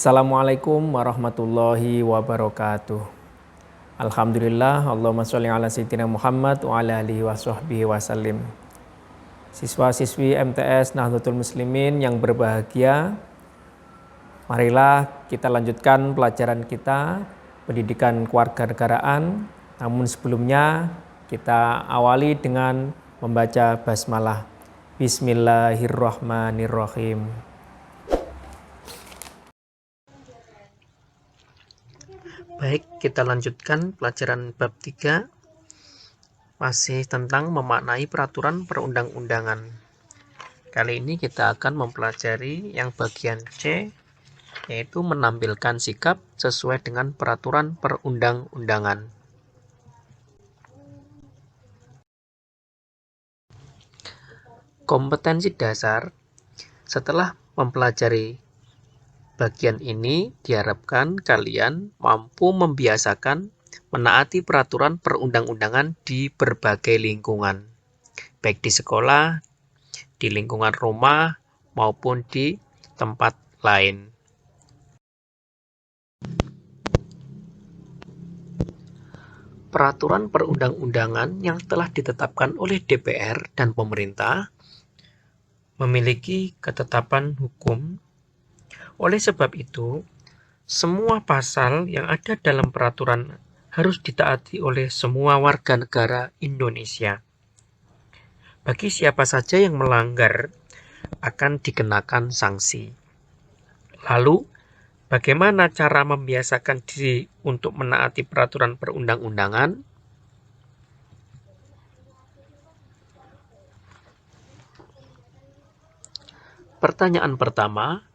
Assalamualaikum warahmatullahi wabarakatuh. Alhamdulillah, Allahumma sholli ala sayyidina Muhammad wa ala alihi wa sahbihi wasallim. Siswa-siswi MTS Nahdlatul Muslimin yang berbahagia, marilah kita lanjutkan pelajaran kita, pendidikan kewarganegaraan. Namun sebelumnya kita awali dengan membaca basmalah. Bismillahirrahmanirrahim. Baik, kita lanjutkan pelajaran bab 3, masih tentang memaknai peraturan perundang-undangan. Kali ini kita akan mempelajari yang bagian C, yaitu menampilkan sikap sesuai dengan peraturan perundang-undangan. Kompetensi dasar. Setelah mempelajari bagian ini, diharapkan kalian mampu membiasakan menaati peraturan perundang-undangan di berbagai lingkungan, baik di sekolah, di lingkungan rumah, maupun di tempat lain. Peraturan perundang-undangan yang telah ditetapkan oleh DPR dan pemerintah memiliki ketetapan hukum. Oleh sebab itu, semua pasal yang ada dalam peraturan harus ditaati oleh semua warga negara Indonesia. Bagi siapa saja yang melanggar akan dikenakan sanksi. Lalu, bagaimana cara membiasakan diri untuk menaati peraturan perundang-undangan? Pertanyaan pertama,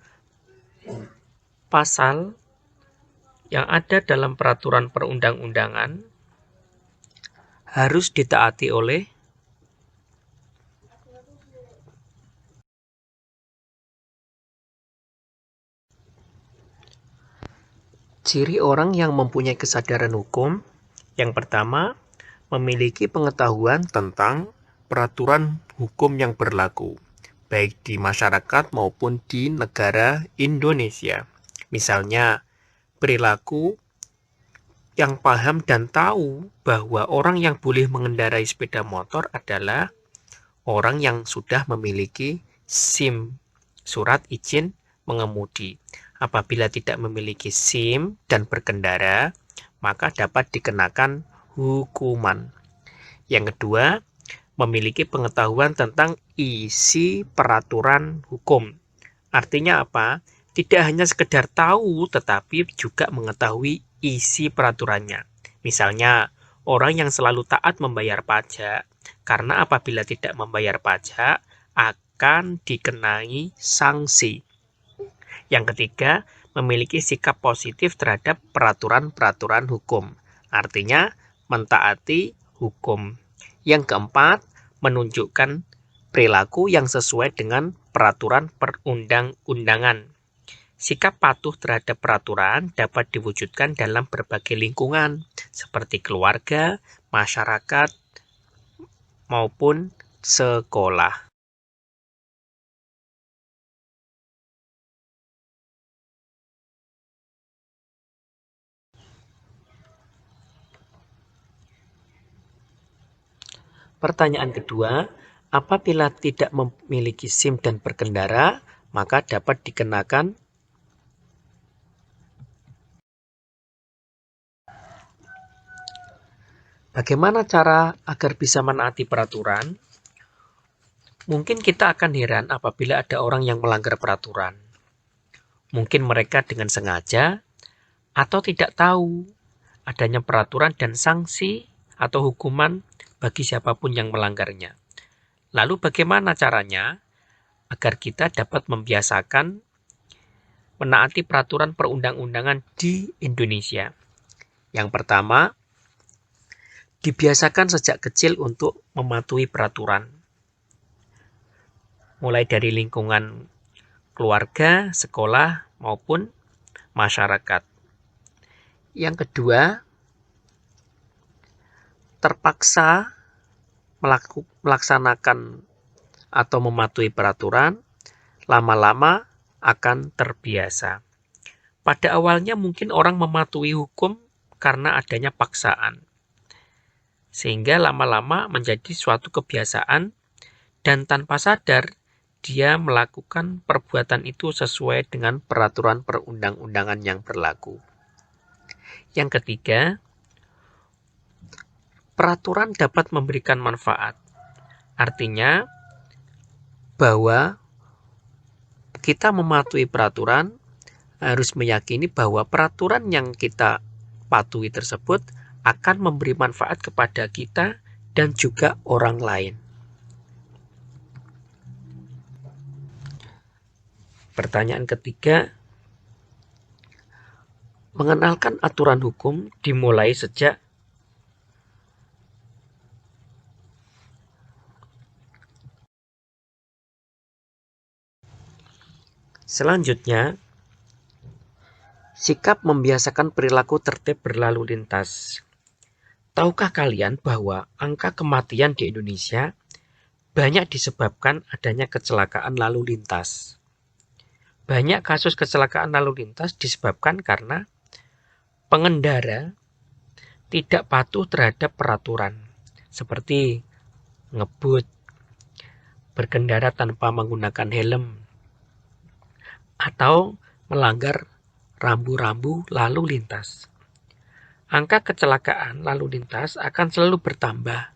pasal yang ada dalam peraturan perundang-undangan harus ditaati oleh ciri orang yang mempunyai kesadaran hukum. Yang pertama, memiliki pengetahuan tentang peraturan hukum yang berlaku, baik di masyarakat maupun di negara Indonesia. Misalnya, perilaku yang paham dan tahu bahwa orang yang boleh mengendarai sepeda motor adalah orang yang sudah memiliki SIM, surat izin mengemudi. Apabila tidak memiliki SIM dan berkendara, maka dapat dikenakan hukuman. Yang kedua, memiliki pengetahuan tentang isi peraturan hukum. Artinya apa? Tidak hanya sekedar tahu, tetapi juga mengetahui isi peraturannya. Misalnya, orang yang selalu taat membayar pajak, karena apabila tidak membayar pajak, akan dikenai sanksi. Yang ketiga, memiliki sikap positif terhadap peraturan-peraturan hukum. Artinya, mentaati hukum. Yang keempat, menunjukkan perilaku yang sesuai dengan peraturan perundang-undangan. Sikap patuh terhadap peraturan dapat diwujudkan dalam berbagai lingkungan, seperti keluarga, masyarakat, maupun sekolah. Pertanyaan kedua, apabila tidak memiliki SIM dan berkendara, maka dapat dikenakan bagaimana cara agar bisa menaati peraturan? Mungkin kita akan heran apabila ada orang yang melanggar peraturan. Mungkin mereka dengan sengaja atau tidak tahu adanya peraturan dan sanksi atau hukuman bagi siapapun yang melanggarnya. Lalu bagaimana caranya agar kita dapat membiasakan menaati peraturan perundang-undangan di Indonesia? Yang pertama, dibiasakan sejak kecil untuk mematuhi peraturan. Mulai dari lingkungan keluarga, sekolah, maupun masyarakat. Yang kedua, terpaksa melaksanakan atau mematuhi peraturan, lama-lama akan terbiasa. Pada awalnya mungkin orang mematuhi hukum karena adanya paksaan, sehingga lama-lama menjadi suatu kebiasaan dan tanpa sadar dia melakukan perbuatan itu sesuai dengan peraturan perundang-undangan yang berlaku. Yang ketiga, peraturan dapat memberikan manfaat. Artinya bahwa kita mematuhi peraturan harus meyakini bahwa peraturan yang kita patuhi tersebut akan memberi manfaat kepada kita dan juga orang lain. Pertanyaan ketiga, mengenalkan aturan hukum dimulai sejak selanjutnya, sikap membiasakan perilaku tertib berlalu lintas. Tahukah kalian bahwa angka kematian di Indonesia banyak disebabkan adanya kecelakaan lalu lintas? Banyak kasus kecelakaan lalu lintas disebabkan karena pengendara tidak patuh terhadap peraturan, seperti ngebut, berkendara tanpa menggunakan helm, atau melanggar rambu-rambu lalu lintas. Angka kecelakaan lalu lintas akan selalu bertambah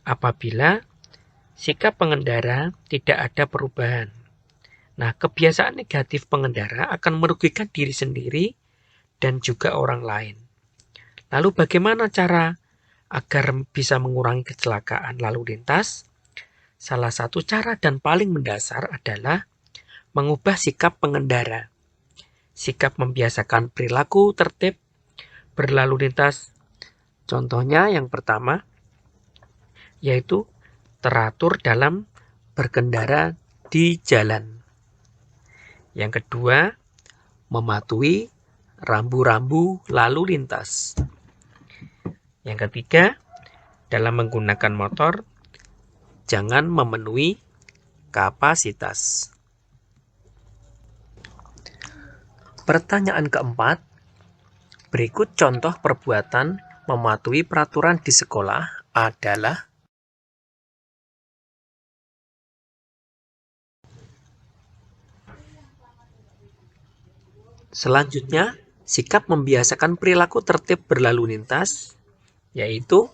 apabila sikap pengendara tidak ada perubahan. Nah, kebiasaan negatif pengendara akan merugikan diri sendiri dan juga orang lain. Lalu bagaimana cara agar bisa mengurangi kecelakaan lalu lintas? Salah satu cara dan paling mendasar adalah mengubah sikap pengendara. Sikap membiasakan perilaku tertib berlalu lintas. Contohnya yang pertama, yaitu teratur dalam berkendara di jalan. Yang kedua, mematuhi rambu-rambu lalu lintas. Yang ketiga, dalam menggunakan motor, jangan memenuhi kapasitas. Pertanyaan keempat, berikut contoh perbuatan mematuhi peraturan di sekolah adalah selanjutnya, sikap membiasakan perilaku tertib berlalu lintas, yaitu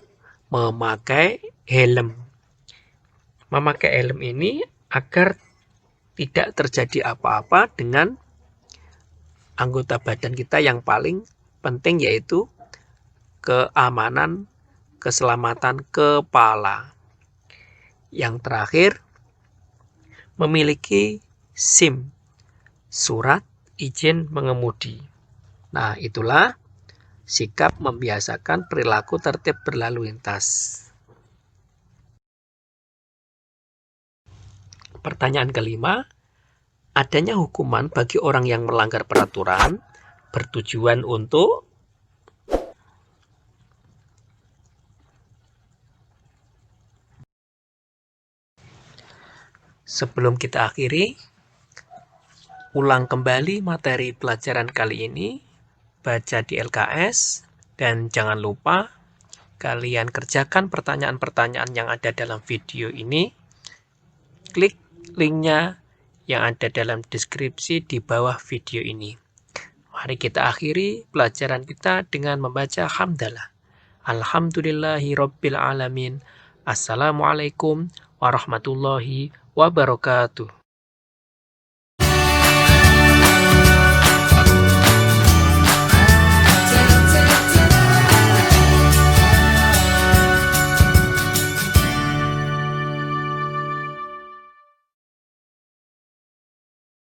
memakai helm. Memakai helm ini agar tidak terjadi apa-apa dengan anggota badan kita yang paling penting, yaitu keamanan, keselamatan kepala. Yang terakhir, memiliki SIM, surat izin mengemudi. Nah, itulah sikap membiasakan perilaku tertib berlalu lintas. Pertanyaan kelima, adanya hukuman bagi orang yang melanggar peraturan bertujuan untuk sebelum kita akhiri, ulang kembali materi pelajaran kali ini, baca di LKS, dan jangan lupa kalian kerjakan pertanyaan-pertanyaan yang ada dalam video ini. Klik linknya yang ada dalam deskripsi di bawah video ini. Mari kita akhiri pelajaran kita dengan membaca hamdalah. Alhamdulillahirabbil alamin. Assalamualaikum warahmatullahi wabarakatuh.